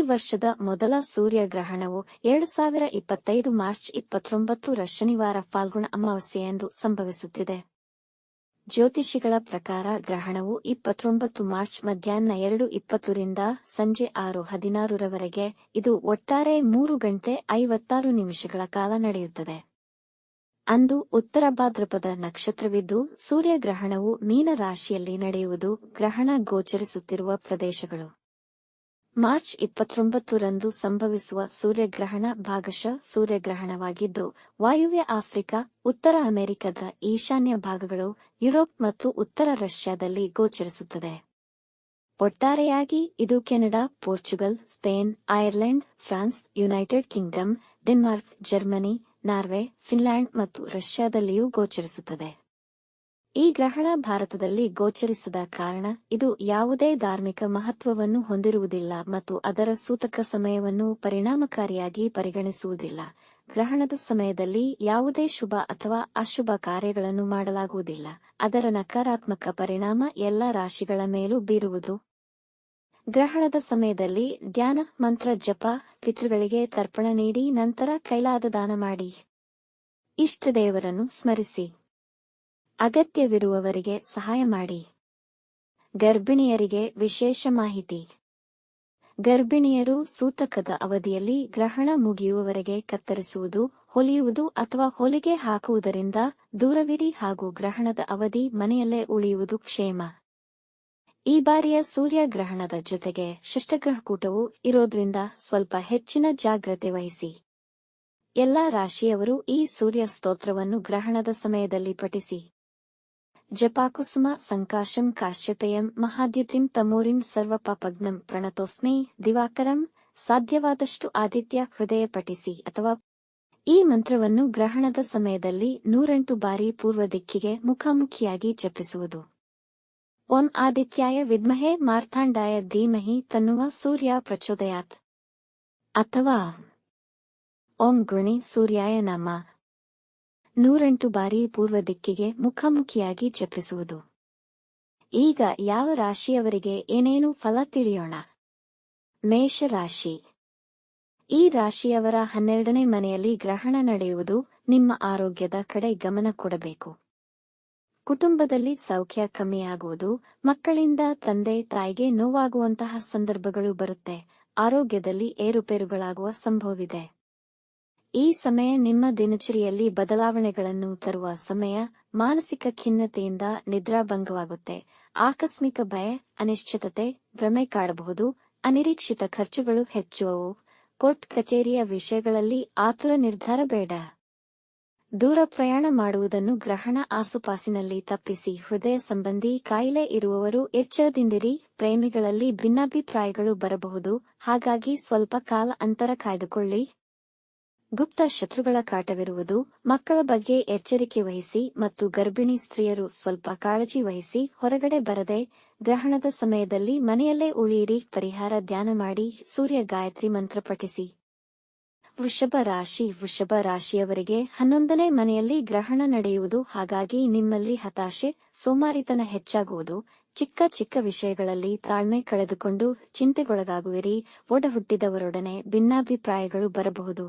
ವರ್ಷದ ಮೊದಲ ಸೂರ್ಯಗ್ರಹಣವು 2025 ಮಾರ್ಚ್ 29 ಶನಿವಾರ ಫಾಲ್ಗುಣ ಅಮಾವಾಸ್ಯೆಯಂದು ಸಂಭವಿಸುತ್ತಿದೆ. ಜ್ಯೋತಿಷಿಗಳ ಪ್ರಕಾರ ಗ್ರಹಣವು 29 ಮಾರ್ಚ್ ಮಧ್ಯಾಹ್ನ 2:20 ರಿಂದ ಸಂಜೆ 6:16 ರವರೆಗೆ, ಇದು ಒಟ್ಟಾರೆ 3 ಗಂಟೆ 56 ನಿಮಿಷಗಳ ಕಾಲ ನಡೆಯುತ್ತದೆ. ಅಂದು ಉತ್ತರ ಭಾದ್ರಪದ ನಕ್ಷತ್ರವಿದ್ದು, ಸೂರ್ಯಗ್ರಹಣವು ಮೀನ ರಾಶಿಯಲ್ಲಿ ನಡೆಯುವುದು. ಗ್ರಹಣ ಗೋಚರಿಸುತ್ತಿರುವ ಪ್ರದೇಶಗಳು: ಮಾರ್ಚ್ 29 ರಂದು ಸಂಭವಿಸುವ ಸೂರ್ಯಗ್ರಹಣ ಭಾಗಶಃ ಸೂರ್ಯಗ್ರಹಣವಾಗಿದ್ದು, ವಾಯುವ್ಯ ಆಫ್ರಿಕಾ, ಉತ್ತರ ಅಮೆರಿಕದ ಈಶಾನ್ಯ ಭಾಗಗಳು, ಯುರೋಪ್ ಮತ್ತು ಉತ್ತರ ರಷ್ಯಾದಲ್ಲಿ ಗೋಚರಿಸುತ್ತದೆ. ಒಟ್ಟಾರೆಯಾಗಿ ಇದು Canada, Portugal, Spain, Ireland, France, United Kingdom, Denmark, Germany, Norway, Finland ಮತ್ತು ರಷ್ಯಾದಲ್ಲಿಯೂ ಗೋಚರಿಸುತ್ತದೆ. ಈ ಗ್ರಹಣ ಭಾರತದಲ್ಲಿ ಗೋಚರಿಸದ ಕಾರಣ ಇದು ಯಾವುದೇ ಧಾರ್ಮಿಕ ಮಹತ್ವವನ್ನು ಹೊಂದಿರುವುದಿಲ್ಲ ಮತ್ತು ಅದರ ಸೂತಕ ಸಮಯವನ್ನು ಪರಿಣಾಮಕಾರಿಯಾಗಿ ಪರಿಗಣಿಸುವುದಿಲ್ಲ. ಗ್ರಹಣದ ಸಮಯದಲ್ಲಿ ಯಾವುದೇ ಶುಭ ಅಥವಾ ಅಶುಭ ಕಾರ್ಯಗಳನ್ನು ಮಾಡಲಾಗುವುದಿಲ್ಲ. ಅದರ ನಕಾರಾತ್ಮಕ ಪರಿಣಾಮ ಎಲ್ಲ ರಾಶಿಗಳ ಮೇಲೂ ಬೀರುವುದು. ಗ್ರಹಣದ ಸಮಯದಲ್ಲಿ ಧ್ಯಾನ, ಮಂತ್ರ ಜಪ, ಪಿತೃಗಳಿಗೆ ತರ್ಪಣ ನೀಡಿ ನಂತರ ಕೈಲಾದ ದಾನ ಮಾಡಿ. ಇಷ್ಟದೇವರನ್ನು ಸ್ಮರಿಸಿ. ಅಗತ್ಯವಿರುವವರಿಗೆ ಸಹಾಯ ಮಾಡಿ. ಗರ್ಭಿಣಿಯರಿಗೆ ವಿಶೇಷ ಮಾಹಿತಿ: ಗರ್ಭಿಣಿಯರು ಸೂತಕದ ಅವಧಿಯಲ್ಲಿ ಗ್ರಹಣ ಮುಗಿಯುವವರೆಗೆ ಕತ್ತರಿಸುವುದು, ಹೊಲಿಯುವುದು ಅಥವಾ ಹೊಲಿಗೆ ಹಾಕುವುದರಿಂದ ದೂರವಿರಿ ಹಾಗೂ ಗ್ರಹಣದ ಅವಧಿ ಮನೆಯಲ್ಲೇ ಉಳಿಯುವುದು ಕ್ಷೇಮ. ಈ ಬಾರಿಯ ಸೂರ್ಯಗ್ರಹಣದ ಜೊತೆಗೆ ಷಷ್ಠಗ್ರಹಕೂಟವೂ ಇರೋದ್ರಿಂದ ಸ್ವಲ್ಪ ಹೆಚ್ಚಿನ ಜಾಗ್ರತೆ ವಹಿಸಿ. ಎಲ್ಲಾ ರಾಶಿಯವರು ಈ ಸೂರ್ಯ ಸ್ತೋತ್ರವನ್ನು ಗ್ರಹಣದ ಸಮಯದಲ್ಲಿ ಪಠಿಸಿ. ಜಪಾಕುಸುಮ ಸಂಕಾಶಂ ಕಾಶ್ಯಪೇಯಂ ಮಹಾದ್ಯುತಿಂ ತಮೂರಿಂ ಸರ್ವಪಾಪಘ್ನಂ ಪ್ರಣತೋಸ್ಮಿ ದಿವಾಕರಂ. ಸಾಧ್ಯವಾದಷ್ಟು ಆದಿತ್ಯ ಹೃದಯ ಪಠಿಸಿ ಅಥವಾ ಈ ಮಂತ್ರವನ್ನು ಗ್ರಹಣದ ಸಮಯದಲ್ಲಿ 108 ಬಾರಿ ಪೂರ್ವ ದಿಕ್ಕಿಗೆ ಮುಖಾಮುಖಿಯಾಗಿ ಜಪಿಸುವುದು. ಓಂ ಆದಿತ್ಯಾಯ ವಿದ್ಮಹೇ ಮಾರ್ಥಾಂಡಾಯ ಧೀಮಹಿ ತನ್ನುವ ಸೂರ್ಯ ಪ್ರಚೋದಯಾತ್ ಅಥವಾ ಓಂ ಗುಣಿ ಸೂರ್ಯಾಯ ನಮಃ 108 ಬಾರಿ ಪೂರ್ವ ದಿಕ್ಕಿಗೆ ಮುಖಾಮುಖಿಯಾಗಿ ಜಪಿಸುವುದು. ಈಗ ಯಾವ ರಾಶಿಯವರಿಗೆ ಏನೇನು ಫಲ ತಿಳಿಯೋಣ. ಮೇಷರಾಶಿ. ಈ ರಾಶಿಯವರ 12ನೇ ಮನೆಯಲ್ಲಿ ಗ್ರಹಣ ನಡೆಯುವುದು. ನಿಮ್ಮ ಆರೋಗ್ಯದ ಕಡೆ ಗಮನ ಕೊಡಬೇಕು. ಕುಟುಂಬದಲ್ಲಿ ಸೌಖ್ಯ ಕಮ್ಮಿಯಾಗುವುದು. ಮಕ್ಕಳಿಂದ ತಂದೆ ತಾಯಿಗೆ ನೋವಾಗುವಂತಹ ಸಂದರ್ಭಗಳು ಬರುತ್ತೆ. ಆರೋಗ್ಯದಲ್ಲಿ ಏರುಪೇರುಗಳಾಗುವ ಸಂಭವವಿದೆ. ಈ ಸಮಯ ನಿಮ್ಮ ದಿನಚರಿಯಲ್ಲಿ ಬದಲಾವಣೆಗಳನ್ನು ತರುವ ಸಮಯ. ಮಾನಸಿಕ ಖಿನ್ನತೆಯಿಂದ ನಿದ್ರಾಭಂಗವಾಗುತ್ತೆ. ಆಕಸ್ಮಿಕ ಭಯ, ಅನಿಶ್ಚಿತತೆ, ಭ್ರಮೆ ಕಾಡಬಹುದು. ಅನಿರೀಕ್ಷಿತ ಖರ್ಚುಗಳು ಹೆಚ್ಚುವವು. ಕೋರ್ಟ್ ಕಚೇರಿಯ ವಿಷಯಗಳಲ್ಲಿ ಆತುರ ನಿರ್ಧಾರ ಬೇಡ. ದೂರ ಪ್ರಯಾಣ ಮಾಡುವುದನ್ನು ಗ್ರಹಣ ಆಸುಪಾಸಿನಲ್ಲಿ ತಪ್ಪಿಸಿ. ಹೃದಯ ಸಂಬಂಧಿ ಕಾಯಿಲೆ ಇರುವವರು ಎಚ್ಚರದಿಂದಿರಿ. ಪ್ರೇಮಿಗಳಲ್ಲಿ ಭಿನ್ನಾಭಿಪ್ರಾಯಗಳು ಬರಬಹುದು, ಹಾಗಾಗಿ ಸ್ವಲ್ಪ ಕಾಲ ಅಂತರ ಕಾಯ್ದುಕೊಳ್ಳಿ. ಗುಪ್ತ ಶತ್ರುಗಳ ಕಾಟವಿರುವುದು. ಮಕ್ಕಳ ಬಗ್ಗೆ ಎಚ್ಚರಿಕೆ ವಹಿಸಿ ಮತ್ತು ಗರ್ಭಿಣಿ ಸ್ತ್ರೀಯರು ಸ್ವಲ್ಪ ಕಾಳಜಿ ವಹಿಸಿ. ಹೊರಗಡೆ ಬರದೆ ಗ್ರಹಣದ ಸಮಯದಲ್ಲಿ ಮನೆಯಲ್ಲೇ ಉಳಿಯಿರಿ. ಪರಿಹಾರ ಧ್ಯಾನ ಮಾಡಿ. ಸೂರ್ಯ ಗಾಯತ್ರಿ ಮಂತ್ರ ಪಠಿಸಿ. ವೃಷಭ ರಾಶಿ. ವೃಷಭ ರಾಶಿಯವರಿಗೆ 11ನೇ ಮನೆಯಲ್ಲಿ ಗ್ರಹಣ ನಡೆಯುವುದು. ಹಾಗಾಗಿ ನಿಮ್ಮಲ್ಲಿ ಹತಾಶೆ, ಸೋಮಾರಿತನ ಹೆಚ್ಚಾಗುವುದು. ಚಿಕ್ಕ ಚಿಕ್ಕ ವಿಷಯಗಳಲ್ಲಿ ತಾಳ್ಮೆ ಕಳೆದುಕೊಂಡು ಚಿಂತೆಗೊಳಗಾಗುವಿರಿ. ಒಡಹುಟ್ಟಿದವರೊಡನೆ ಭಿನ್ನಾಭಿಪ್ರಾಯಗಳು ಬರಬಹುದು.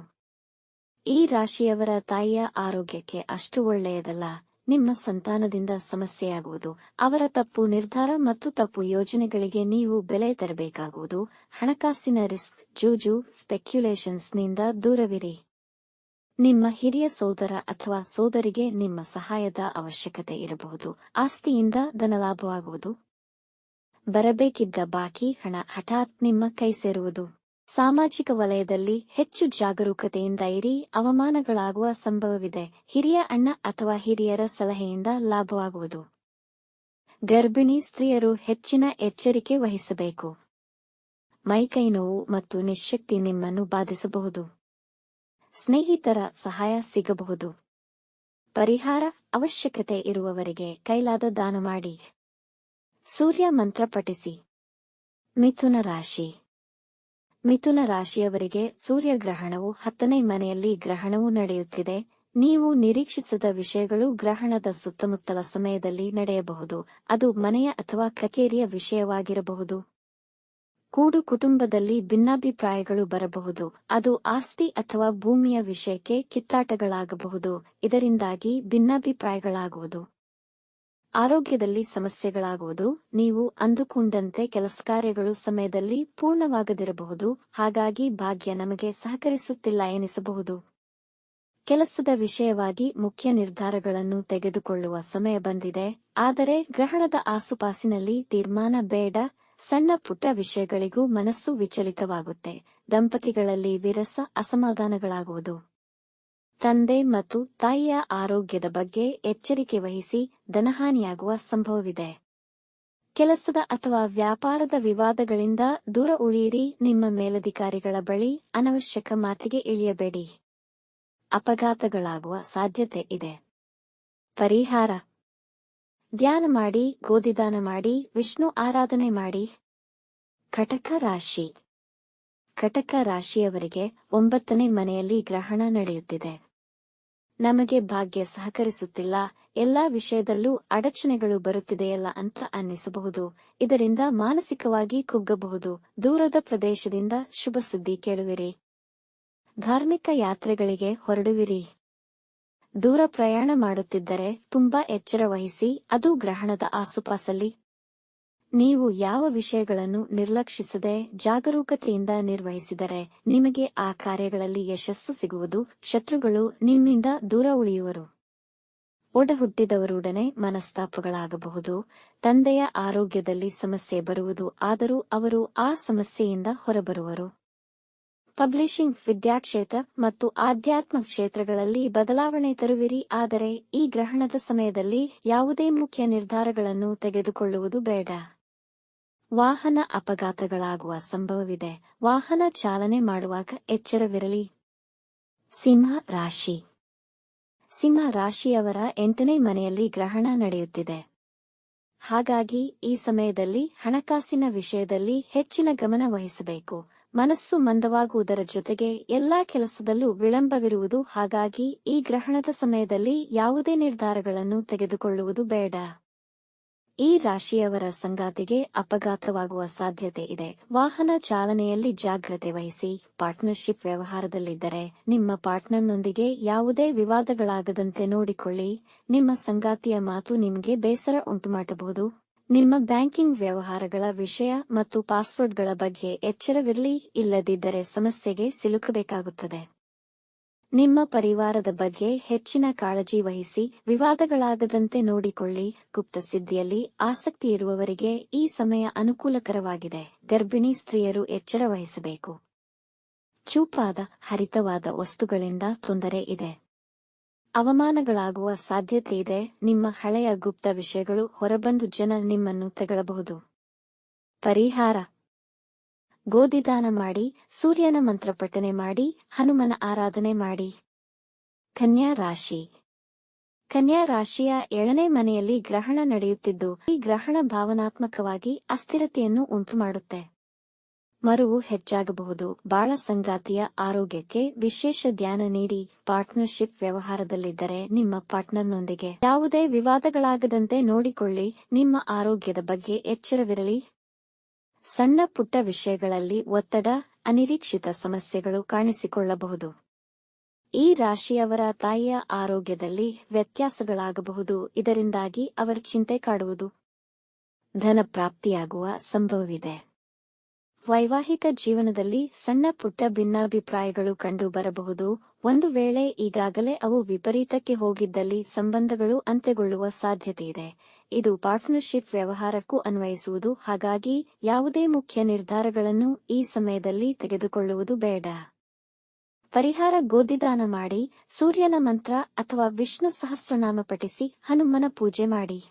ಈ ರಾಶಿಯವರ ತಾಯಿಯ ಆರೋಗ್ಯಕ್ಕೆ ಅಷ್ಟು ಒಳ್ಳೆಯದಲ್ಲ. ನಿಮ್ಮ ಸಂತಾನದಿಂದ ಸಮಸ್ಯೆಯಾಗುವುದು. ಅವರ ತಪ್ಪು ನಿರ್ಧಾರ ಮತ್ತು ತಪ್ಪು ಯೋಜನೆಗಳಿಗೆ ನೀವು ಬೆಲೆ ತೆರಬೇಕಾಗುವುದು. ಹಣಕಾಸಿನ ರಿಸ್ಕ್, ಜೂಜು, ಸ್ಪೆಕ್ಯುಲೇಷನ್ಸ್ನಿಂದ ದೂರವಿರಿ. ನಿಮ್ಮ ಹಿರಿಯ ಸೋದರ ಅಥವಾ ಸೋದರಿಗೆ ನಿಮ್ಮ ಸಹಾಯದ ಅವಶ್ಯಕತೆ ಇರಬಹುದು. ಆಸ್ತಿಯಿಂದ ಧನಲಾಭವಾಗುವುದು. ಬರಬೇಕಿದ್ದ ಬಾಕಿ ಹಣ ಹಠಾತ್ ನಿಮ್ಮ ಕೈ ಸೇರುವುದು. ಸಾಮಾಜಿಕ ವಲಯದಲ್ಲಿ ಹೆಚ್ಚು ಜಾಗರೂಕತೆಯಿಂದ ಇರಿ. ಅವಮಾನಗಳಾಗುವ ಸಂಭವವಿದೆ. ಹಿರಿಯ ಅಣ್ಣ ಅಥವಾ ಹಿರಿಯರ ಸಲಹೆಯಿಂದ ಲಾಭವಾಗುವುದು. ಗರ್ಭಿಣಿ ಸ್ತ್ರೀಯರು ಹೆಚ್ಚಿನ ಎಚ್ಚರಿಕೆ ವಹಿಸಬೇಕು. ಮೈಕೈ ನೋವು ಮತ್ತು ನಿಶ್ಶಕ್ತಿ ನಿಮ್ಮನ್ನು ಬಾಧಿಸಬಹುದು. ಸ್ನೇಹಿತರ ಸಹಾಯ ಸಿಗಬಹುದು. ಪರಿಹಾರ: ಅವಶ್ಯಕತೆ ಇರುವವರಿಗೆ ಕೈಲಾದ ದಾನ ಮಾಡಿ. ಸೂರ್ಯ ಮಂತ್ರ ಪಠಿಸಿ. ಮಿಥುನ ರಾಶಿ. ಮಿಥುನ ರಾಶಿಯವರಿಗೆ ಸೂರ್ಯಗ್ರಹಣವು 10ನೇ ಮನೆಯಲ್ಲಿ ಗ್ರಹಣವು ನಡೆಯುತ್ತಿದೆ. ನೀವು ನಿರೀಕ್ಷಿಸದ ವಿಷಯಗಳು ಗ್ರಹಣದ ಸುತ್ತಮುತ್ತಲ ಸಮಯದಲ್ಲಿ ನಡೆಯಬಹುದು. ಅದು ಮನೆಯ ಅಥವಾ ಕಚೇರಿಯ ವಿಷಯವಾಗಿರಬಹುದು. ಕೂಡು ಕುಟುಂಬದಲ್ಲಿ ಭಿನ್ನಾಭಿಪ್ರಾಯಗಳು ಬರಬಹುದು. ಅದು ಆಸ್ತಿ ಅಥವಾ ಭೂಮಿಯ ವಿಷಯಕ್ಕೆ ಕಿತ್ತಾಟಗಳಾಗಬಹುದು. ಇದರಿಂದಾಗಿ ಭಿನ್ನಾಭಿಪ್ರಾಯಗಳಾಗುವುದು. ಆರೋಗ್ಯದಲ್ಲಿ ಸಮಸ್ಯೆಗಳಾಗುವುದು. ನೀವು ಅಂದುಕೊಂಡಂತೆ ಕೆಲಸ ಕಾರ್ಯಗಳು ಸಮಯದಲ್ಲಿ ಪೂರ್ಣವಾಗದಿರಬಹುದು. ಹಾಗಾಗಿ ಭಾಗ್ಯ ನಮಗೆ ಸಹಕರಿಸುತ್ತಿಲ್ಲ ಎನಿಸಬಹುದು. ಕೆಲಸದ ವಿಷಯವಾಗಿ ಮುಖ್ಯ ನಿರ್ಧಾರಗಳನ್ನು ತೆಗೆದುಕೊಳ್ಳುವ ಸಮಯ ಬಂದಿದೆ. ಆದರೆ ಗ್ರಹಣದ ಆಸುಪಾಸಿನಲ್ಲಿ ತೀರ್ಮಾನ ಬೇಡ. ಸಣ್ಣ ಪುಟ್ಟ ವಿಷಯಗಳಿಗೂ ಮನಸ್ಸು ವಿಚಲಿತವಾಗುತ್ತೆ. ದಂಪತಿಗಳಲ್ಲಿ ವಿರಸ, ಅಸಮಾಧಾನಗಳಾಗುವುದು. ತಂದೆ ಮತ್ತು ತಾಯಿಯ ಆರೋಗ್ಯದ ಬಗ್ಗೆ ಎಚ್ಚರಿಕೆ ವಹಿಸಿ. ಧನಹಾನಿಯಾಗುವ ಸಂಭವವಿದೆ. ಕೆಲಸದ ಅಥವಾ ವ್ಯಾಪಾರದ ವಿವಾದಗಳಿಂದ ದೂರ ಉಳಿಯಿರಿ. ನಿಮ್ಮ ಮೇಲಧಿಕಾರಿಗಳ ಬಳಿ ಅನವಶ್ಯಕ ಮಾತಿಗೆ ಇಳಿಯಬೇಡಿ. ಅಪಘಾತಗಳಾಗುವ ಸಾಧ್ಯತೆ ಇದೆ. ಪರಿಹಾರ: ಧ್ಯಾನ ಮಾಡಿ, ಗೋಧಿದಾನ ಮಾಡಿ, ವಿಷ್ಣು ಆರಾಧನೆ ಮಾಡಿ. ಕಟಕ ರಾಶಿ. ಕಟಕ ರಾಶಿಯವರಿಗೆ 9ನೇ ಮನೆಯಲ್ಲಿ ಗ್ರಹಣ ನಡೆಯುತ್ತಿದೆ. ನಮಗೆ ಭಾಗ್ಯ ಸಹಕರಿಸುತ್ತಿಲ್ಲ, ಎಲ್ಲಾ ವಿಷಯದಲ್ಲೂ ಅಡಚಣೆಗಳು ಬರುತ್ತಿದೆಯಲ್ಲ ಅಂತ ಅನ್ನಿಸಬಹುದು. ಇದರಿಂದ ಮಾನಸಿಕವಾಗಿ ಕುಗ್ಗಬಹುದು. ದೂರದ ಪ್ರದೇಶದಿಂದ ಶುಭ ಸುದ್ದಿ ಕೇಳುವಿರಿ. ಧಾರ್ಮಿಕ ಯಾತ್ರೆಗಳಿಗೆ ಹೊರಡುವಿರಿ. ದೂರ ಪ್ರಯಾಣ ಮಾಡುತ್ತಿದ್ದರೆ ತುಂಬಾ ಎಚ್ಚರ ವಹಿಸಿ, ಅದು ಗ್ರಹಣದ ಆಸುಪಾಸಲ್ಲಿ. ನೀವು ಯಾವ ವಿಷಯಗಳನ್ನು ನಿರ್ಲಕ್ಷಿಸದೆ ಜಾಗರೂಕತೆಯಿಂದ ನಿರ್ವಹಿಸಿದರೆ ನಿಮಗೆ ಆ ಕಾರ್ಯಗಳಲ್ಲಿ ಯಶಸ್ಸು ಸಿಗುವುದು. ಶತ್ರುಗಳು ನಿಮ್ಮಿಂದ ದೂರ ಉಳಿಯುವರು. ಒಡಹುಟ್ಟಿದವರೊಡನೆ ಮನಸ್ತಾಪಗಳಾಗಬಹುದು. ತಂದೆಯ ಆರೋಗ್ಯದಲ್ಲಿ ಸಮಸ್ಯೆ ಬರುವುದು. ಆದರೂ ಅವರು ಆ ಸಮಸ್ಯೆಯಿಂದ ಹೊರಬರುವರು. ಪಬ್ಲಿಷಿಂಗ್, ವಿದ್ಯಾಕ್ಷೇತ್ರ ಮತ್ತು ಆಧ್ಯಾತ್ಮ ಕ್ಷೇತ್ರಗಳಲ್ಲಿ ಬದಲಾವಣೆ ತರುವಿರಿ. ಆದರೆ ಈ ಗ್ರಹಣದ ಸಮಯದಲ್ಲಿ ಯಾವುದೇ ಮುಖ್ಯ ನಿರ್ಧಾರಗಳನ್ನು ತೆಗೆದುಕೊಳ್ಳುವುದು ಬೇಡ. ವಾಹನ ಅಪಘಾತಗಳಾಗುವ ಸಂಭವವಿದೆ. ವಾಹನ ಚಾಲನೆ ಮಾಡುವಾಗ ಎಚ್ಚರವಿರಲಿ. ಸಿಂಹ ರಾಶಿ. ಸಿಂಹ ರಾಶಿಯವರ 8ನೇ ಮನೆಯಲ್ಲಿ ಗ್ರಹಣ ನಡೆಯುತ್ತಿದೆ. ಹಾಗಾಗಿ ಈ ಸಮಯದಲ್ಲಿ ಹಣಕಾಸಿನ ವಿಷಯದಲ್ಲಿ ಹೆಚ್ಚಿನ ಗಮನ ವಹಿಸಬೇಕು. ಮನಸ್ಸು ಮಂದವಾಗುವುದರ ಜೊತೆಗೆ ಎಲ್ಲಾ ಕೆಲಸದಲ್ಲೂ ವಿಳಂಬವಿರುವುದು. ಹಾಗಾಗಿ ಈ ಗ್ರಹಣದ ಸಮಯದಲ್ಲಿ ಯಾವುದೇ ನಿರ್ಧಾರಗಳನ್ನು ತೆಗೆದುಕೊಳ್ಳುವುದು ಬೇಡ. ಈ ರಾಶಿಯವರ ಸಂಗಾತಿಗೆ ಅಪಘಾತವಾಗುವ ಸಾಧ್ಯತೆ ಇದೆ. ವಾಹನ ಚಾಲನೆಯಲ್ಲಿ ಜಾಗ್ರತೆ ವಹಿಸಿ. ಪಾರ್ಟ್ನರ್ಶಿಪ್ ವ್ಯವಹಾರದಲ್ಲಿದ್ದರೆ ನಿಮ್ಮ ಪಾರ್ಟ್ನರ್ನೊಂದಿಗೆ ಯಾವುದೇ ವಿವಾದಗಳಾಗದಂತೆ ನೋಡಿಕೊಳ್ಳಿ. ನಿಮ್ಮ ಸಂಗಾತಿಯ ಮಾತು ನಿಮಗೆ ಬೇಸರ ಉಂಟುಮಾಡಬಹುದು. ನಿಮ್ಮ ಬ್ಯಾಂಕಿಂಗ್ ವ್ಯವಹಾರಗಳ ವಿಷಯ ಮತ್ತು ಪಾಸ್ವರ್ಡ್ಗಳ ಬಗ್ಗೆ ಎಚ್ಚರವಿರಲಿ. ಇಲ್ಲದಿದ್ದರೆ ಸಮಸ್ಯೆಗೆ ಸಿಲುಕಬೇಕಾಗುತ್ತದೆ. ನಿಮ್ಮ ಪರಿವಾರದ ಬಗ್ಗೆ ಹೆಚ್ಚಿನ ಕಾಳಜಿ ವಹಿಸಿ. ವಿವಾದಗಳಾಗದಂತೆ ನೋಡಿಕೊಳ್ಳಿ. ಗುಪ್ತಸಿದ್ಧಿಯಲ್ಲಿ ಆಸಕ್ತಿಯಿರುವವರಿಗೆ ಈ ಸಮಯ ಅನುಕೂಲಕರವಾಗಿದೆ. ಗರ್ಭಿಣಿ ಸ್ತ್ರೀಯರು ಎಚ್ಚರ ವಹಿಸಬೇಕು. ಚೂಪಾದ, ಹರಿತವಾದ ವಸ್ತುಗಳಿಂದ ತೊಂದರೆ ಇದೆ. ಅವಮಾನಗಳಾಗುವ ಸಾಧ್ಯತೆಯಿದೆ. ನಿಮ್ಮ ಹಳೆಯ ಗುಪ್ತ ವಿಷಯಗಳು ಹೊರಬಂದು ಜನ ನಿಮ್ಮನ್ನು ತೆಗಳಬಹುದು. ಪರಿಹಾರ: ಗೋಧಿದಾನ ಮಾಡಿ, ಸೂರ್ಯನ ಮಂತ್ರ ಪಠನೆ ಮಾಡಿ, ಹನುಮನ ಆರಾಧನೆ ಮಾಡಿ. ಕನ್ಯಾ ರಾಶಿ. ಕನ್ಯಾ ರಾಶಿಯ 7ನೇ ಮನೆಯಲ್ಲಿ ಗ್ರಹಣ ನಡೆಯುತ್ತಿದ್ದು, ಈ ಗ್ರಹಣ ಭಾವನಾತ್ಮಕವಾಗಿ ಅಸ್ಥಿರತೆಯನ್ನು ಉಂಟುಮಾಡುತ್ತೆ. ಮರುವು ಹೆಚ್ಚಾಗಬಹುದು. ಬಾಳ ಸಂಗಾತಿಯ ಆರೋಗ್ಯಕ್ಕೆ ವಿಶೇಷ ಧ್ಯಾನ ನೀಡಿ. ಪಾರ್ಟ್ನರ್ಶಿಪ್ ವ್ಯವಹಾರದಲ್ಲಿದ್ದರೆ ನಿಮ್ಮ ಪಾರ್ಟ್ನರ್ನೊಂದಿಗೆ ಯಾವುದೇ ವಿವಾದಗಳಾಗದಂತೆ ನೋಡಿಕೊಳ್ಳಿ. ನಿಮ್ಮ ಆರೋಗ್ಯದ ಬಗ್ಗೆ ಎಚ್ಚರವಿರಲಿ. ಸಣ್ಣ ಪುಟ್ಟ ವಿಷಯಗಳಲ್ಲಿ ಒತ್ತಡ, ಅನಿರೀಕ್ಷಿತ ಸಮಸ್ಯೆಗಳು ಕಾಣಿಸಿಕೊಳ್ಳಬಹುದು. ಈ ರಾಶಿಯವರ ತಾಯಿಯ ಆರೋಗ್ಯದಲ್ಲಿ ವ್ಯತ್ಯಾಸಗಳಾಗಬಹುದು. ಇದರಿಂದಾಗಿ ಅವರ ಚಿಂತೆ ಕಾಡುವುದು. ಧನ ಪ್ರಾಪ್ತಿಯಾಗುವ ಸಂಭವವಿದೆ. ವೈವಾಹಿಕ ಜೀವನದಲ್ಲಿ ಸಣ್ಣ ಪುಟ್ಟ ಭಿನ್ನಾಭಿಪ್ರಾಯಗಳು ಕಂಡು ಬರಬಹುದು. ಒಂದು ವೇಳೆ ಈಗಾಗಲೇ ಅವು ವಿಪರೀತಕ್ಕೆ ಹೋಗಿದ್ದಲ್ಲಿ ಸಂಬಂಧಗಳು ಅಂತ್ಯಗೊಳ್ಳುವ ಸಾಧ್ಯತೆಯಿದೆ. ಇದು ಪಾರ್ಟ್ನರ್ಶಿಪ್ ವ್ಯವಹಾರಕ್ಕೂ ಅನ್ವಯಿಸುವುದು. ಹಾಗಾಗಿ ಯಾವುದೇ ಮುಖ್ಯ ನಿರ್ಧಾರಗಳನ್ನು ಈ ಸಮಯದಲ್ಲಿ ತೆಗೆದುಕೊಳ್ಳುವುದು ಬೇಡ. ಪರಿಹಾರ: ಗೋಧಿದಾನ ಮಾಡಿ, ಸೂರ್ಯನ ಮಂತ್ರ ಅಥವಾ ವಿಷ್ಣು ಸಹಸ್ರನಾಮ ಪಠಿಸಿ, ಹನುಮನ ಪೂಜೆ ಮಾಡಿ.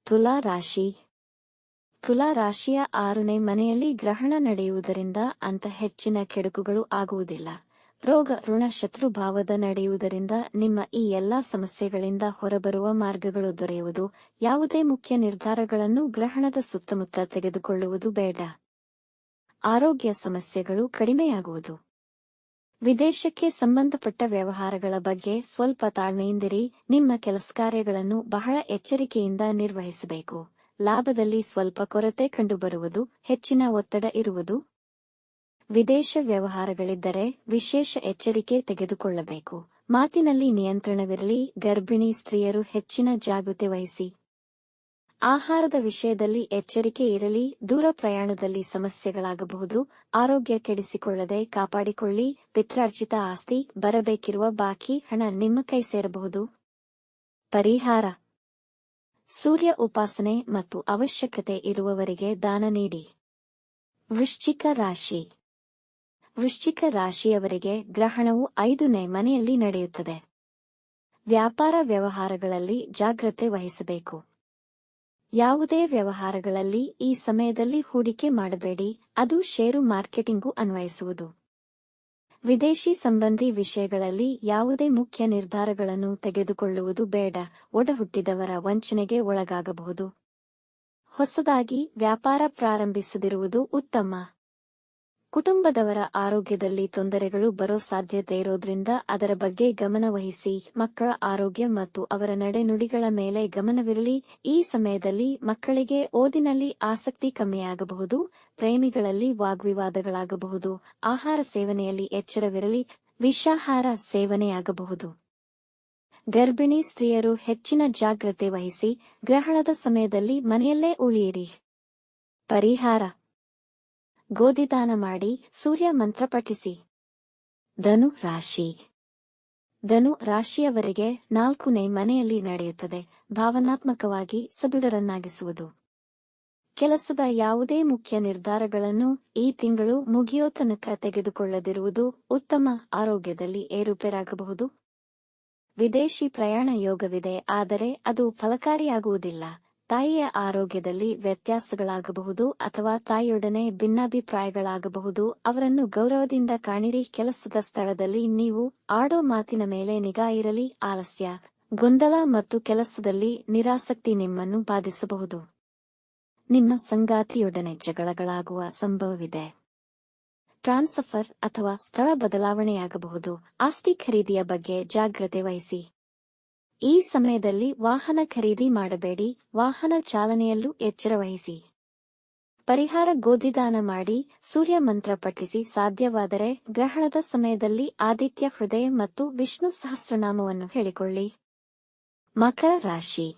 ತುಲಾ ರಾಶಿ. ತುಲಾ ರಾಶಿಯ 6ನೇ ಮನೆಯಲ್ಲಿ ಗ್ರಹಣ ನಡೆಯುವುದರಿಂದ ಅಂತ ಹೆಚ್ಚಿನ ಕೆಡುಕುಗಳು ಆಗುವುದಿಲ್ಲ. ರೋಗ, ಋಣ, ಶತ್ರುಭಾವದ ನಡೆಯುವುದರಿಂದ ನಿಮ್ಮ ಈ ಎಲ್ಲಾ ಸಮಸ್ಯೆಗಳಿಂದ ಹೊರಬರುವ ಮಾರ್ಗಗಳು ದೊರೆಯುವುದು. ಯಾವುದೇ ಮುಖ್ಯ ನಿರ್ಧಾರಗಳನ್ನು ಗ್ರಹಣದ ಸುತ್ತಮುತ್ತ ತೆಗೆದುಕೊಳ್ಳುವುದು ಬೇಡ. ಆರೋಗ್ಯ ಸಮಸ್ಯೆಗಳು ಕಡಿಮೆಯಾಗುವುದು. ವಿದೇಶಕ್ಕೆ ಸಂಬಂಧಪಟ್ಟ ವ್ಯವಹಾರಗಳ ಬಗ್ಗೆ ಸ್ವಲ್ಪ ತಾಳ್ಮೆಯಿಂದಿರಿ. ನಿಮ್ಮ ಕೆಲಸ ಕಾರ್ಯಗಳನ್ನು ಬಹಳ ಎಚ್ಚರಿಕೆಯಿಂದ ನಿರ್ವಹಿಸಬೇಕು. ಲಾಭದಲ್ಲಿ ಸ್ವಲ್ಪ ಕೊರತೆ ಕಂಡುಬರುವುದು, ಹೆಚ್ಚಿನ ಒತ್ತಡ ಇರುವುದು. ವಿದೇಶ ವ್ಯವಹಾರಗಳಿದ್ದರೆ ವಿಶೇಷ ಎಚ್ಚರಿಕೆ ತೆಗೆದುಕೊಳ್ಳಬೇಕು. ಮಾತಿನಲ್ಲಿ ನಿಯಂತ್ರಣವಿರಲಿ. ಗರ್ಭಿಣಿ ಸ್ತ್ರೀಯರು ಹೆಚ್ಚಿನ ಜಾಗೃತೆ ವಹಿಸಿ. ಆಹಾರದ ವಿಷಯದಲ್ಲಿ ಎಚ್ಚರಿಕೆ ಇರಲಿ. ದೂರ ಪ್ರಯಾಣದಲ್ಲಿ ಸಮಸ್ಯೆಗಳಾಗಬಹುದು. ಆರೋಗ್ಯ ಕೆಡಿಸಿಕೊಳ್ಳದೆ ಕಾಪಾಡಿಕೊಳ್ಳಿ. ಪಿತ್ರಾರ್ಜಿತ ಆಸ್ತಿ, ಬರಬೇಕಿರುವ ಬಾಕಿ ಹಣ ನಿಮ್ಮ ಕೈ ಸೇರಬಹುದು. ಪರಿಹಾರ: ಸೂರ್ಯ ಉಪಾಸನೆ ಮತ್ತು ಅವಶ್ಯಕತೆ ಇರುವವರಿಗೆ ದಾನ ನೀಡಿ. ವೃಶ್ಚಿಕ ರಾಶಿ. ವೃಶ್ಚಿಕ ರಾಶಿಯವರಿಗೆ ಗ್ರಹಣವು 5ನೇ ಮನೆಯಲ್ಲಿ ನಡೆಯುತ್ತದೆ. ವ್ಯಾಪಾರ ವ್ಯವಹಾರಗಳಲ್ಲಿ ಜಾಗ್ರತೆ ವಹಿಸಬೇಕು. ಯಾವುದೇ ವ್ಯವಹಾರಗಳಲ್ಲಿ ಈ ಸಮಯದಲ್ಲಿ ಹೂಡಿಕೆ ಮಾಡಬೇಡಿ, ಅದು ಷೇರು ಮಾರ್ಕೆಟಿಂಗೂ ಅನ್ವಯಿಸುವುದು. ವಿದೇಶಿ ಸಂಬಂಧಿ ವಿಷಯಗಳಲ್ಲಿ ಯಾವುದೇ ಮುಖ್ಯ ನಿರ್ಧಾರಗಳನ್ನು ತೆಗೆದುಕೊಳ್ಳುವುದು ಬೇಡ. ಒಡಹುಟ್ಟಿದವರ ವಂಚನೆಗೆ ಒಳಗಾಗಬಹುದು. ಹೊಸದಾಗಿ ವ್ಯಾಪಾರ ಪ್ರಾರಂಭಿಸದಿರುವುದು ಉತ್ತಮ. ಕುಟುಂಬದವರ ಆರೋಗ್ಯದಲ್ಲಿ ತೊಂದರೆಗಳು ಬರೋ ಸಾಧ್ಯತೆ ಇರೋದ್ರಿಂದ ಅದರ ಬಗ್ಗೆ ಗಮನ ವಹಿಸಿ. ಮಕ್ಕಳ ಆರೋಗ್ಯ ಮತ್ತು ಅವರ ನಡೆನುಡಿಗಳ ಮೇಲೆ ಗಮನವಿರಲಿ. ಈ ಸಮಯದಲ್ಲಿ ಮಕ್ಕಳಿಗೆ ಓದಿನಲ್ಲಿ ಆಸಕ್ತಿ ಕಮ್ಮಿಯಾಗಬಹುದು. ಪ್ರೇಮಿಗಳಲ್ಲಿ ವಾಗ್ವಿವಾದಗಳಾಗಬಹುದು. ಆಹಾರ ಸೇವನೆಯಲ್ಲಿ ಎಚ್ಚರವಿರಲಿ. ವಿಷಾಹಾರ ಸೇವನೆಯಾಗಬಹುದು. ಗರ್ಭಿಣಿ ಸ್ತ್ರೀಯರು ಹೆಚ್ಚಿನ ಜಾಗ್ರತೆ ವಹಿಸಿ. ಗ್ರಹಣದ ಸಮಯದಲ್ಲಿ ಮನೆಯಲ್ಲೇ ಉಳಿಯಿರಿ. ಪರಿಹಾರ: ಗೋಧಿದಾನ ಮಾಡಿ. ಸೂರ್ಯ ಮಂತ್ರ ಪಠಿಸಿ. ಧನು ರಾಶಿ. ಧನು ರಾಶಿಯವರಿಗೆ 4ನೇ ಮನೆಯಲ್ಲಿ ನಡೆಯುತ್ತದೆ. ಭಾವನಾತ್ಮಕವಾಗಿ ಸದೃಢರನ್ನಾಗಿಸುವುದು. ಕೆಲಸದ ಯಾವುದೇ ಮುಖ್ಯ ನಿರ್ಧಾರಗಳನ್ನು ಈ ತಿಂಗಳು ಮುಗಿಯೋ ತನಕ ತೆಗೆದುಕೊಳ್ಳದಿರುವುದು ಉತ್ತಮ. ಆರೋಗ್ಯದಲ್ಲಿ ಏರುಪೇರಾಗಬಹುದು. ವಿದೇಶಿ ಪ್ರಯಾಣ ಯೋಗವಿದೆ, ಆದರೆ ಅದು ಫಲಕಾರಿಯಾಗುವುದಿಲ್ಲ. ತಾಯಿಯ ಆರೋಗ್ಯದಲ್ಲಿ ವ್ಯತ್ಯಾಸಗಳಾಗಬಹುದು ಅಥವಾ ತಾಯಿಯೊಡನೆ ಭಿನ್ನಾಭಿಪ್ರಾಯಗಳಾಗಬಹುದು. ಅವರನ್ನು ಗೌರವದಿಂದ ಕಾಣಿರಿ. ಕೆಲಸದ ಸ್ಥಳದಲ್ಲಿ ನೀವು ಆಡೋ ಮಾತಿನ ಮೇಲೆ ನಿಗಾ ಇರಲಿ. ಆಲಸ್ಯ, ಗೊಂದಲ ಮತ್ತು ಕೆಲಸದಲ್ಲಿ ನಿರಾಸಕ್ತಿ ನಿಮ್ಮನ್ನು ಬಾಧಿಸಬಹುದು. ನಿಮ್ಮ ಸಂಗಾತಿಯೊಡನೆ ಜಗಳಗಳಾಗುವ ಸಂಭವವಿದೆ. ಟ್ರಾನ್ಸ್ಫರ್ ಅಥವಾ ಸ್ಥಳ ಬದಲಾವಣೆಯಾಗಬಹುದು. ಆಸ್ತಿ ಖರೀದಿಯ ಬಗ್ಗೆ ಜಾಗ್ರತೆ ವಹಿಸಿ. ಈ ಸಮಯದಲ್ಲಿ ವಾಹನ ಖರೀದಿ ಮಾಡಬೇಡಿ. ವಾಹನ ಚಾಲನೆಯಲ್ಲೂ ಎಚ್ಚರ ವಹಿಸಿ. ಪರಿಹಾರ: ಗೋಧಿದಾನ ಮಾಡಿ. ಸೂರ್ಯ ಮಂತ್ರ ಪಠಿಸಿ. ಸಾಧ್ಯವಾದರೆ ಗ್ರಹಣದ ಸಮಯದಲ್ಲಿ ಆದಿತ್ಯ ಹೃದಯ ಮತ್ತು ವಿಷ್ಣು ಸಹಸ್ರನಾಮವನ್ನು ಹೇಳಿಕೊಳ್ಳಿ. ಮಕರ ರಾಶಿ.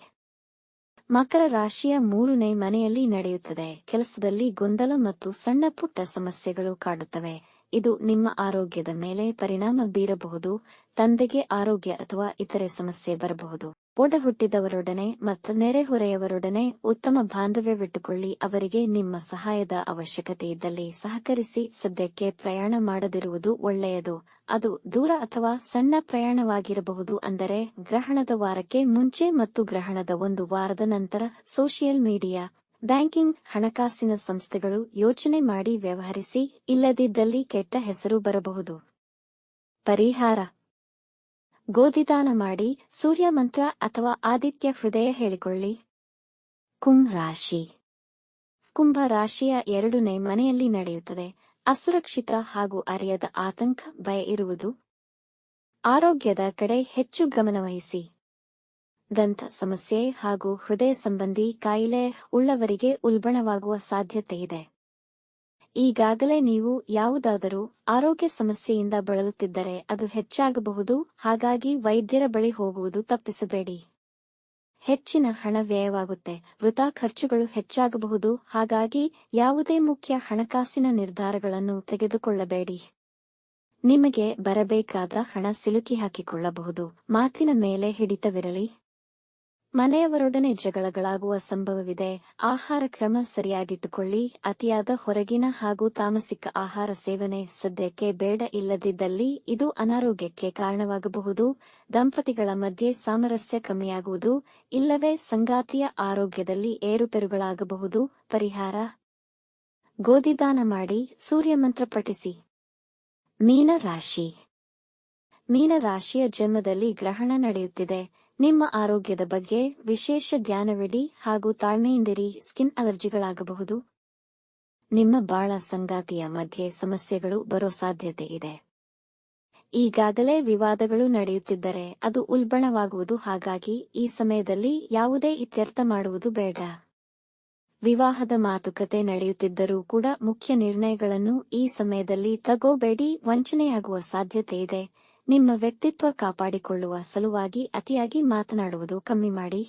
ಮಕರ ರಾಶಿಯ 3ನೇ ಮನೆಯಲ್ಲಿ ನಡೆಯುತ್ತದೆ. ಕೆಲಸದಲ್ಲಿ ಗೊಂದಲ ಮತ್ತು ಸಣ್ಣ ಪುಟ್ಟ ಸಮಸ್ಯೆಗಳು ಕಾಡುತ್ತವೆ. ಇದು ನಿಮ್ಮ ಆರೋಗ್ಯದ ಮೇಲೆ ಪರಿಣಾಮ ಬೀರಬಹುದು. ತಂದೆಗೆ ಆರೋಗ್ಯ ಅಥವಾ ಇತರೆ ಸಮಸ್ಯೆ ಬರಬಹುದು. ಒಡಹುಟ್ಟಿದವರೊಡನೆ ಮತ್ತು ನೆರೆಹೊರೆಯವರೊಡನೆ ಉತ್ತಮ ಬಾಂಧವ್ಯವಿಟ್ಟುಕೊಳ್ಳಿ. ಅವರಿಗೆ ನಿಮ್ಮ ಸಹಾಯದ ಅವಶ್ಯಕತೆ ಇದ್ದಲ್ಲಿ ಸಹಕರಿಸಿ. ಸದ್ಯಕ್ಕೆ ಪ್ರಯಾಣ ಮಾಡದಿರುವುದು ಒಳ್ಳೆಯದು. ಅದು ದೂರ ಅಥವಾ ಸಣ್ಣ ಪ್ರಯಾಣವಾಗಿರಬಹುದು. ಅಂದರೆ ಗ್ರಹಣದ ವಾರಕ್ಕೆ ಮುಂಚೆ ಮತ್ತು ಗ್ರಹಣದ 1 ವಾರದ ನಂತರ. ಸೋಷಿಯಲ್ ಮೀಡಿಯಾ, ಬ್ಯಾಂಕಿಂಗ್, ಹಣಕಾಸಿನ ಸಂಸ್ಥೆಗಳು ಯೋಚನೆ ಮಾಡಿ ವ್ಯವಹರಿಸಿ. ಇಲ್ಲದಿದ್ದಲ್ಲಿ ಕೆಟ್ಟ ಹೆಸರು ಬರಬಹುದು. ಪರಿಹಾರ: ಗೋಧಿದಾನ ಮಾಡಿ. ಸೂರ್ಯ ಮಂತ್ರ ಅಥವಾ ಆದಿತ್ಯ ಹೃದಯ ಹೇಳಿಕೊಳ್ಳಿ. ಕುಂಭ ರಾಶಿ. ಕುಂಭ ರಾಶಿಯ 2ನೇ ಮನೆಯಲ್ಲಿ ನಡೆಯುತ್ತದೆ. ಅಸುರಕ್ಷಿತ ಹಾಗೂ ಅರಿಯದ ಆತಂಕ, ಭಯ ಇರುವುದು. ಆರೋಗ್ಯದ ಕಡೆ ಹೆಚ್ಚು ಗಮನವಹಿಸಿ. ದಂತ ಸಮಸ್ಯೆ ಹಾಗೂ ಹೃದಯ ಸಂಬಂಧಿ ಕಾಯಿಲೆ ಉಳ್ಳವರಿಗೆ ಉಲ್ಬಣವಾಗುವ ಸಾಧ್ಯತೆ ಇದೆ. ಈಗಾಗಲೇ ನೀವು ಯಾವುದಾದರೂ ಆರೋಗ್ಯ ಸಮಸ್ಯೆಯಿಂದ ಬಳಲುತ್ತಿದ್ದರೆ ಅದು ಹೆಚ್ಚಾಗಬಹುದು. ಹಾಗಾಗಿ ವೈದ್ಯರ ಬಳಿ ಹೋಗುವುದು ತಪ್ಪಿಸಬೇಡಿ. ಹೆಚ್ಚಿನ ಹಣ ವ್ಯಯವಾಗುತ್ತೆ. ವೃಥಾ ಖರ್ಚುಗಳು ಹೆಚ್ಚಾಗಬಹುದು. ಹಾಗಾಗಿ ಯಾವುದೇ ಮುಖ್ಯ ಹಣಕಾಸಿನ ನಿರ್ಧಾರಗಳನ್ನು ತೆಗೆದುಕೊಳ್ಳಬೇಡಿ. ನಿಮಗೆ ಬರಬೇಕಾದ ಹಣ ಸಿಲುಕಿ ಹಾಕಿಕೊಳ್ಳಬಹುದು. ಮಾತಿನ ಮೇಲೆ ಹಿಡಿತವಿರಲಿ. ಮನೆಯವರೊಡನೆ ಜಗಳಗಳಾಗುವ ಸಂಭವವಿದೆ. ಆಹಾರ ಕ್ರಮ ಸರಿಯಾಗಿಟ್ಟುಕೊಳ್ಳಿ. ಅತಿಯಾದ ಹೊರಗಿನ ಹಾಗೂ ತಾಮಸಿಕ ಆಹಾರ ಸೇವನೆ ಸದ್ಯಕ್ಕೆ ಬೇಡ. ಇಲ್ಲದಿದ್ದಲ್ಲಿ ಇದು ಅನಾರೋಗ್ಯಕ್ಕೆ ಕಾರಣವಾಗಬಹುದು. ದಂಪತಿಗಳ ಮಧ್ಯೆ ಸಾಮರಸ್ಯ ಕಮ್ಮಿಯಾಗುವುದು. ಇಲ್ಲವೇ ಸಂಗಾತಿಯ ಆರೋಗ್ಯದಲ್ಲಿ ಏರುಪೇರುಗಳಾಗಬಹುದು. ಪರಿಹಾರ: ಗೋಧಿದಾನ ಮಾಡಿ. ಸೂರ್ಯ ಮಂತ್ರ ಪಠಿಸಿ. ಮೀನ ರಾಶಿ. ಮೀನ ರಾಶಿಯ ಜನ್ಮದಲ್ಲಿ ಗ್ರಹಣ ನಡೆಯುತ್ತಿದೆ. ನಿಮ್ಮ ಆರೋಗ್ಯದ ಬಗ್ಗೆ ವಿಶೇಷ ಧ್ಯಾನವಿಡಿ ಹಾಗೂ ತಾಳ್ಮೆಯಿಂದಿರಿ. ಸ್ಕಿನ್ ಅಲರ್ಜಿಗಳಾಗಬಹುದು. ನಿಮ್ಮ ಬಾಳ ಸಂಗಾತಿಯ ಮಧ್ಯೆ ಸಮಸ್ಯೆಗಳು ಬರೋ ಸಾಧ್ಯತೆ ಇದೆ. ಈಗಾಗಲೇ ವಿವಾದಗಳು ನಡೆಯುತ್ತಿದ್ದರೆ ಅದು ಉಲ್ಬಣವಾಗುವುದು. ಹಾಗಾಗಿ ಈ ಸಮಯದಲ್ಲಿ ಯಾವುದೇ ಇತ್ಯರ್ಥ ಮಾಡುವುದು ಬೇಡ. ವಿವಾಹದ ಮಾತುಕತೆ ನಡೆಯುತ್ತಿದ್ದರೂ ಕೂಡ ಮುಖ್ಯ ನಿರ್ಣಯಗಳನ್ನು ಈ ಸಮಯದಲ್ಲಿ ತಗೋಬೇಡಿ. ವಂಚನೆಯಾಗುವ ಸಾಧ್ಯತೆ ಇದೆ. ನಿಮ್ಮ ವ್ಯಕ್ತಿತ್ವ ಕಾಪಾಡಿಕೊಳ್ಳುವ ಸಲುವಾಗಿ ಅತಿಯಾಗಿ ಮಾತನಾಡುವುದು ಕಮ್ಮಿ ಮಾಡಿ.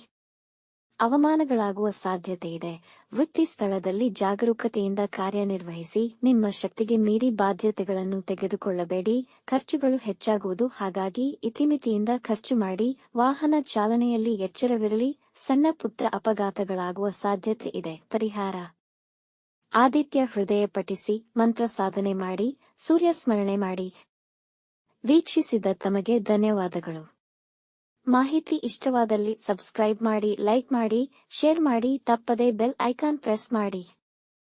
ಅವಮಾನಗಳಾಗುವ ಸಾಧ್ಯತೆ ಇದೆ. ವೃತ್ತಿ ಸ್ಥಳದಲ್ಲಿ ಜಾಗರೂಕತೆಯಿಂದ ಕಾರ್ಯನಿರ್ವಹಿಸಿ. ನಿಮ್ಮ ಶಕ್ತಿಗೆ ಮೀರಿ ಬಾಧ್ಯತೆಗಳನ್ನು ತೆಗೆದುಕೊಳ್ಳಬೇಡಿ. ಖರ್ಚುಗಳು ಹೆಚ್ಚಾಗುವುದು, ಹಾಗಾಗಿ ಇತಿಮಿತಿಯಿಂದ ಖರ್ಚು ಮಾಡಿ. ವಾಹನ ಚಾಲನೆಯಲ್ಲಿ ಎಚ್ಚರವಿರಲಿ. ಸಣ್ಣ ಪುಟ್ಟ ಅಪಘಾತಗಳಾಗುವ ಸಾಧ್ಯತೆ ಇದೆ. ಪರಿಹಾರ: ಆದಿತ್ಯ ಹೃದಯ ಪಠಿಸಿ, ಮಂತ್ರ ಸಾಧನೆ ಮಾಡಿ, ಸೂರ್ಯ ಸ್ಮರಣೆ ಮಾಡಿ. ವೀಕ್ಷಿಸಿದ ತಮಗೆ ಧನ್ಯವಾದಗಳು. ಮಾಹಿತಿ ಇಷ್ಟವಾದಲ್ಲಿ ಸಬ್ಸ್ಕ್ರೈಬ್ ಮಾಡಿ, ಲೈಕ್ ಮಾಡಿ, ಶೇರ್ ಮಾಡಿ. ತಪ್ಪದೇ ಬೆಲ್ ಐಕಾನ್ ಪ್ರೆಸ್ ಮಾಡಿ.